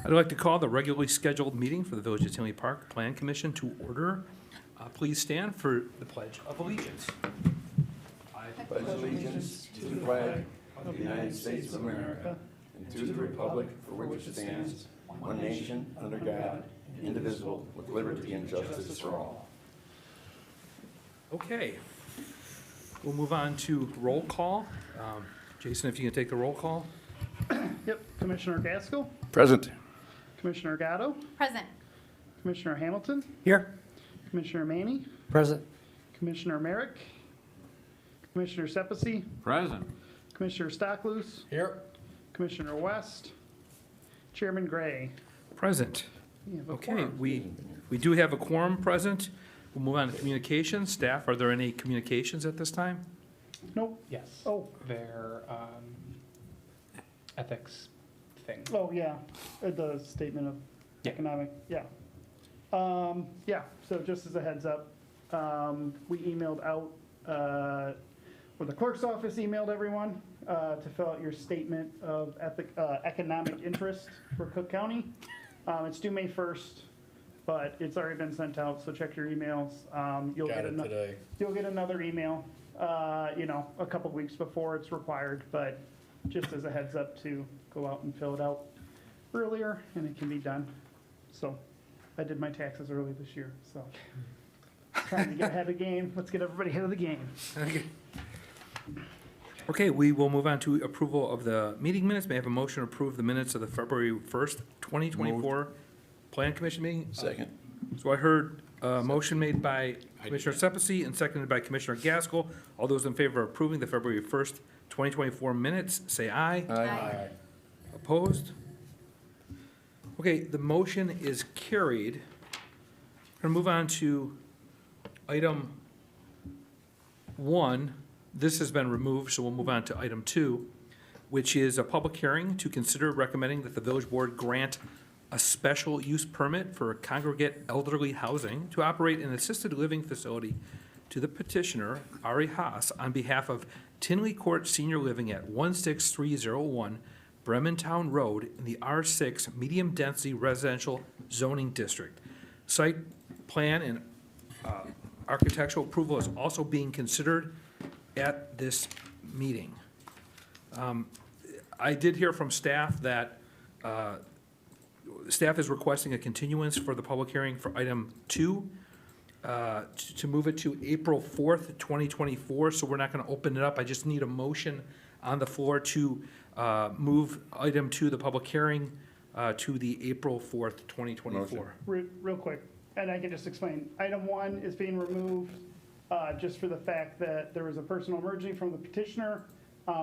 I'd like to call the regularly scheduled meeting for the Village of Tinley Park Plan Commission to order. Please stand for the Pledge of Allegiance. I pledge allegiance to the flag of the United States of America and to the republic for which it stands, one nation, under God, indivisible, with liberty and justice for all. Okay. We'll move on to roll call. Jason, if you can take the roll call. Yep, Commissioner Gaskell, Present. Commissioner Gatto, Present. Commissioner Hamilton, Here. Commissioner Manny, Present. Commissioner Merrick, Commissioner Sepisi, Present. Commissioner Stockloose, Here. Commissioner West, Chairman Gray. Present. We have a Okay, quorum. we do have a quorum present. We'll move on to communications. Staff, are there any communications at this time? Nope. Yes. Oh, Their ethics thing. oh, yeah, the statement of Yeah. economic, yeah. Yeah, so just as a heads up, we emailed out, or the clerk's office emailed everyone to fill out your statement of economic interest for Cook County. It's due May 1st, but it's already been sent out, so check your emails. You'll Got get it today. You'll get another email, a couple weeks before it's required, but just as a heads up to go out and fill it out earlier, and it can be done. So I did my taxes early this year, so trying to get ahead of the game. Let's get everybody ahead of the game. Okay, we will move on to approval of the meeting minutes. May I have a motion to approve the minutes of the February 1st, 2024 Plan Commission meeting? Second. So I heard a motion made by Commissioner Sepisi and seconded by Commissioner Gaskell. All those in favor of approving the February 1st, 2024 minutes, say aye. Aye. Opposed? Okay, the motion is carried. We're going to move on to item 1. This has been removed, so we'll move on to item 2, which is a public hearing to consider recommending that the village board grant a special use permit for congregate elderly housing to operate an assisted living facility to the petitioner, Ari Haas, on behalf of Tinley Court Senior Living at 16301 Brementown Road in the R6 Medium Density Residential Zoning District. Site plan and architectural approval is also being considered at this meeting. I did hear from staff that staff is requesting a continuance for the public hearing for item 2 to move it to April 4th, 2024. So we're not going to open it up. I just need a motion on the floor to move item 2, the public hearing, to the April 4th, 2024. Real quick, and I can just explain. Item 1 is being removed just for the fact that there was a personal emergency from the petitioner.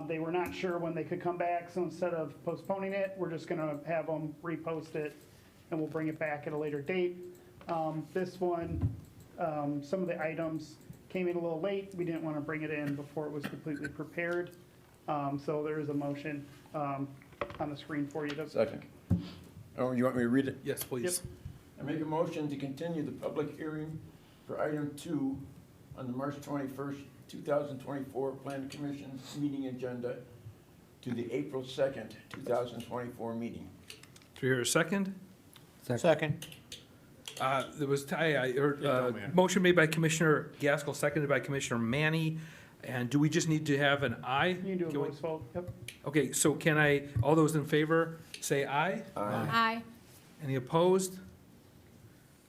They were not sure when they could come back, so instead of postponing it, we're just gonna have them repost it, and we'll bring it back at a later date. This one, some of the items came in a little late. We didn't want to bring it in before it was completely prepared. So there is a motion on the screen for you to. Second. Oh, you want me to read it? Yes, please. I make a motion to continue the public hearing for item 2 on the March 21st, 2024 Plan Commission meeting agenda to the April 2nd, 2024 meeting. Do you hear a second? Second. There was, I heard, motion made by Commissioner Gaskell, seconded by Commissioner Manny. And do we just need to have an aye? You can do a Can we- voice vote. Yep. Okay, so can I, all those in favor, say aye? Aye. Any opposed?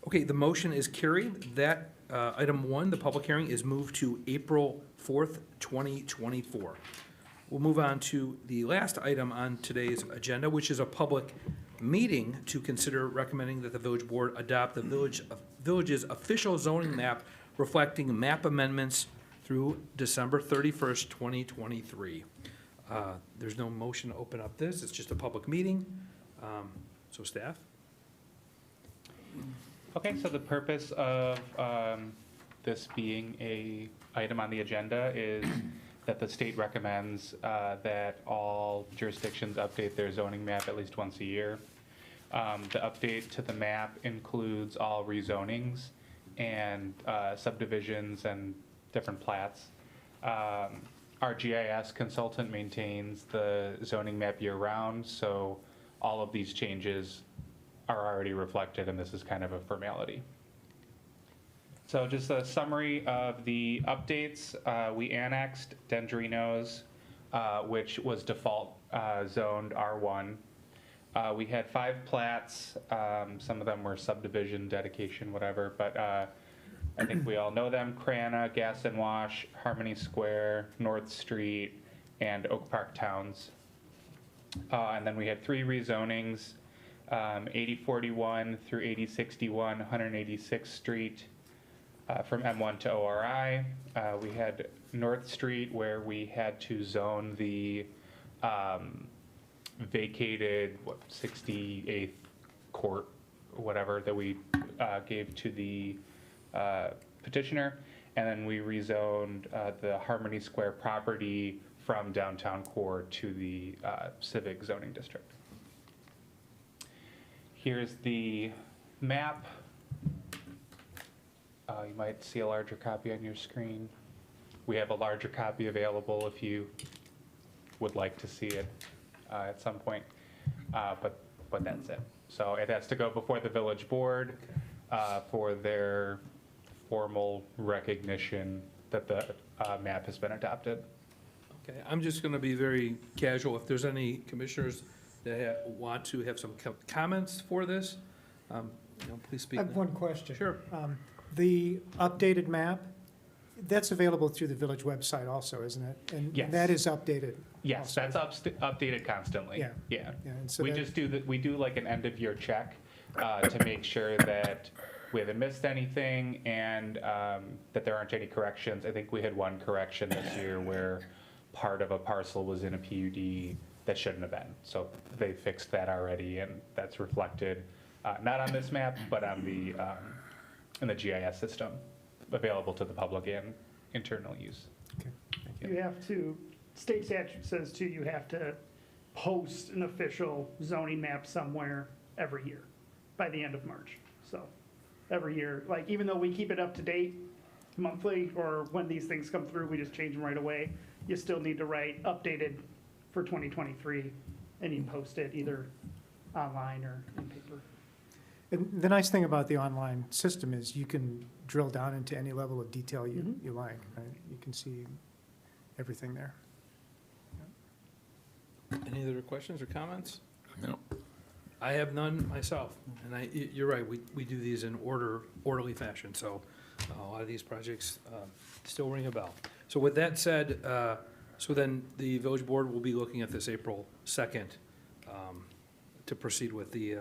Okay, the motion is carried. That, item 1, the public hearing, is moved to April 4th, 2024. We'll move on to the last item on today's agenda, which is a public meeting to consider recommending that the village board adopt the village's official zoning map reflecting map amendments through December 31st, 2023. There's no motion to open up this. It's just a public meeting. So staff? Okay, so the purpose of this being a item on the agenda is that the state recommends that all jurisdictions update their zoning map at least once a year. The update to the map includes all rezonings and subdivisions and different plats. Our GIS consultant maintains the zoning map year-round, so all of these changes are already reflected, and this is kind of a formality. So just a summary of the updates. We annexed Dendrinos, which was default zoned R1. We had 5 plats. Some of them were subdivision, dedication, whatever, but I think we all know them. Crana, Gas and Wash, Harmony Square, North Street, and Oak Park Towns. And then we had 3 rezonings, 8041 through 8061, 186th Street, from M1 to ORI. We had North Street, where we had to zone the vacated 68th court, whatever, that we gave to the petitioner. And then we rezoned the Harmony Square property from downtown core to the civic zoning district. Here's the map. You might see a larger copy on your screen. We have a larger copy available if you would like to see it at some point, but that's it. So it has to go before the village board for their formal recognition that the map has been adopted. Okay, I'm just going to be very casual. If there's any commissioners that want to have some comments for this, please speak. I have one question. Sure. The updated map, that's available through the village website also, isn't it? And Yes. that is updated. Yes, also. that's updated constantly. Yeah. Yeah. Yeah, and so We that- just do that, we do like an end of year check to make sure that we haven't missed anything and that there aren't any corrections. I think we had one correction this year where part of a parcel was in a PUD that shouldn't have been. So they fixed that already, and that's reflected, not on this map, but on the, in the GIS system, available to the public and internal use. Okay, thank you. You have to, state statute says too, you have to post an official zoning map somewhere every year by the end of March. So every year, like even though we keep it up to date monthly or when these things come through, we just change them right away. You still need to write updated for 2023 and you post it either online or in paper. And the nice thing about the online system is you can drill down into any level of detail you like, right? You can see everything there. Any other questions or comments? No. I have none myself, and you're right, we do these in orderly fashion, so a lot of these projects still ring a bell. So with that said, so then the village board will be looking at this April 2nd to proceed with the,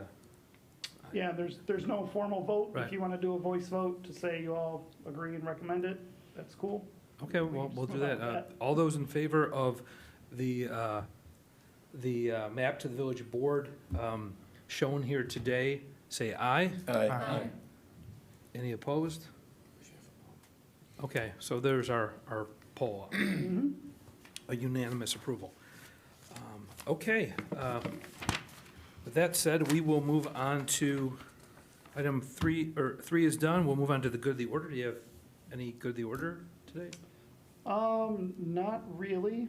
Yeah, there's no formal vote. Right. If you want to do a voice vote to say you all agree and recommend it, that's cool. okay, well, we'll do that. All those in favor of the map to the village board shown here today, say aye. Aye. Any opposed? Okay, so there's our poll, a unanimous approval. Okay, with that said, we will move on to item 3, or 3 is done, we'll move on to the good of the order. Do you have any good of the order today? Not really.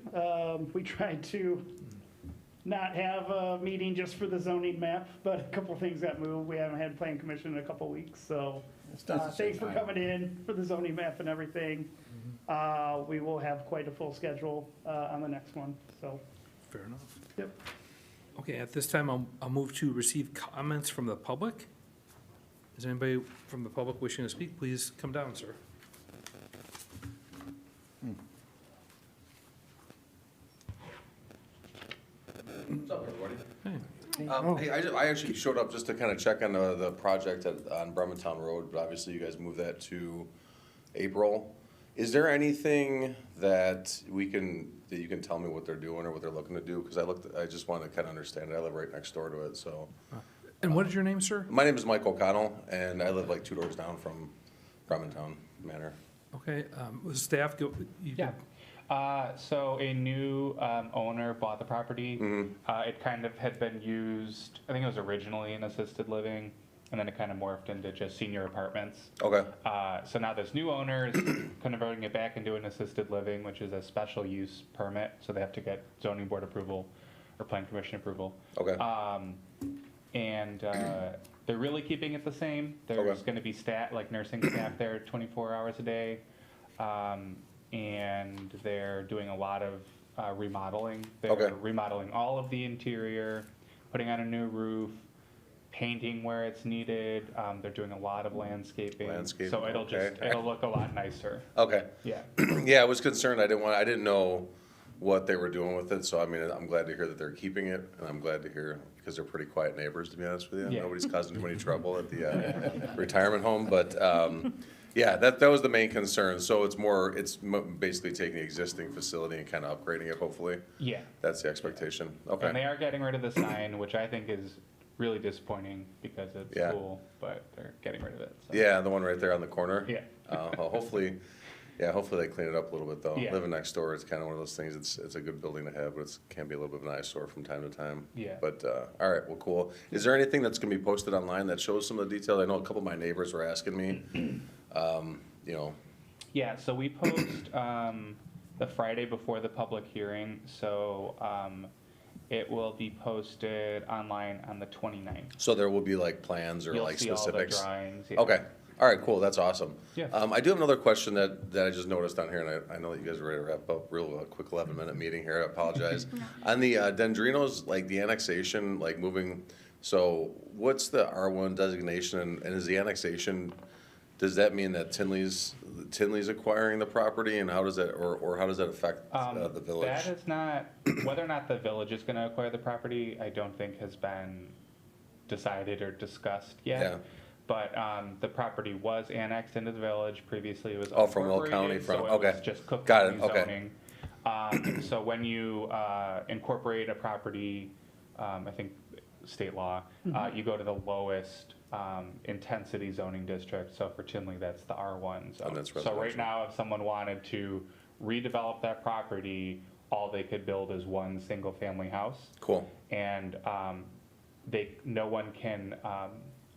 We tried to not have a meeting just for the zoning map, but a couple things got moved. We haven't had plan commission in a couple weeks, so thanks for coming in for the zoning map and everything. We will have quite a full schedule on the next one, so. Fair enough. Yep. Okay, at this time, I'll move to receive comments from the public. Is anybody from the public wishing to speak? Please come down, sir. What's up, everybody? Hey. Hey, I actually showed up just to kind of check on the project on Bremertown Road, but obviously you guys moved that to April. Is there anything that you can tell me what they're doing or what they're looking to do? Because I just want to kind of understand it. I live right next door to it, so. And what is your name, sir? My name is Mike O'Connell, and I live like 2 doors down from Bremertown Manor. Okay, was staff, you Yeah. So a new owner bought the property. It kind of had been used, I think it was originally an assisted living, and then it kind of morphed into just senior apartments. Okay, So now this new owner is converting it back into an assisted living, which is a special use permit, so they have to get zoning board approval or plan commission approval. okay. And they're really keeping it the same. There's Okay. going to be like nursing staff there 24 hours a day. And they're doing a lot of remodeling. Okay. They're remodeling all of the interior, putting on a new roof, painting where it's needed. They're doing a lot of landscaping. Landscaping, So it'll just, okay. it'll look a lot nicer. Okay. Yeah. Yeah, I was concerned. I didn't know what they were doing with it. So I mean, I'm glad to hear that they're keeping it, and I'm glad to hear because they're pretty quiet neighbors, to be honest with you. Yeah. Nobody's causing too many trouble at the retirement home, but yeah, that was the main concern. So it's basically taking the existing facility and kind of upgrading it. Hopefully, Yeah. that's the expectation. And they Okay. are getting rid of the sign, which I think is really disappointing because it's Yeah. cool, but they're getting rid of it. So. Yeah, the one right there on the corner. Yeah. Well, hopefully they clean it up a little bit though. Yeah. Living next door, it's kind of one of those things. It's a good building to have, but it can be a little bit of an eyesore from time to time. Yeah. But all right, well, cool. Is there anything that's gonna be posted online that shows some of the detail? I know a couple of my neighbors were asking me. You know, Yeah, so we post the Friday before the public hearing, so it will be posted online on the 29th. so there will be like plans or You'll like see all the specifics. drawings. Yeah. Okay. All right, cool. That's awesome. Yeah. I do have another question that I just noticed on here, and I know that you guys are ready to wrap up real quick 11-minute meeting here. I apologize. On the Dendrinos, like the annexation, like moving, so what's the R1 designation and is the annexation, does that mean that Tinley's acquiring the property and how does that, or how does that affect the village? That is not, whether or not the village is gonna acquire the property, I don't think has been decided or discussed yet. Yeah. But the property was annexed into the village, previously it was Oh, from Will County, unincorporated, so from- it was okay. just Cook Got it, County okay. zoning. So when you incorporate a property, I think state law, you go to the lowest intensity zoning district. So for Tinley, that's the R1 zone. And that's So right residential. now, if someone wanted to redevelop that property, all they could build is one single-family house. Cool. And no one can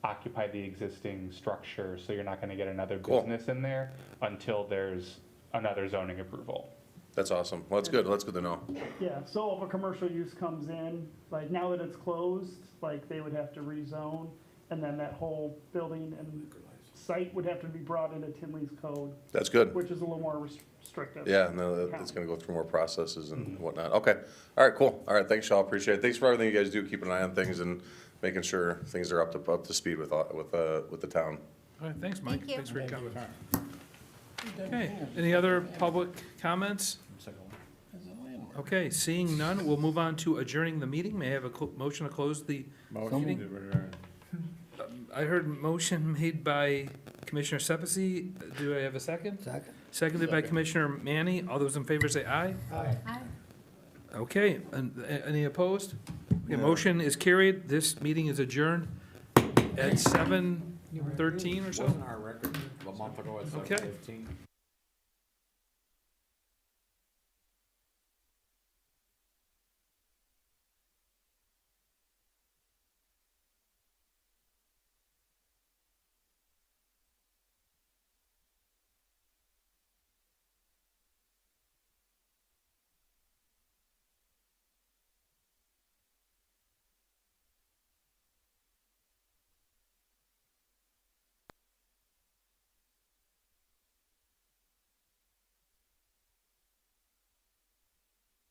occupy the existing structure, so you're not gonna get another Cool. business in there until there's another zoning approval. That's awesome. Well, that's good. That's good to know. Yeah, so if a commercial use comes in, like now that it's closed, like they would have to rezone, and then that whole building and site would have to be brought into Tinley's code, That's good. which is a little more restrictive. Yeah, no, it's gonna go through more processes and whatnot. Okay. All right, cool. All right, thanks, y'all. Appreciate it. Thanks for everything you guys do, keeping an eye on things and making sure things are up to speed with the town. All right, thanks, Mike. Thank you. Thanks for your comments. Okay, any other public comments? Okay, seeing none, we'll move on to adjourning the meeting. May I have a motion to close the meeting? I heard motion made by Commissioner Sepisi. Do I have a second? Second. Seconded by Commissioner Manny. All those in favor say aye. Aye. Okay, and any opposed? The motion is carried. This meeting is adjourned at 7:13 or so. Wasn't our record a month ago at Okay. 7:15?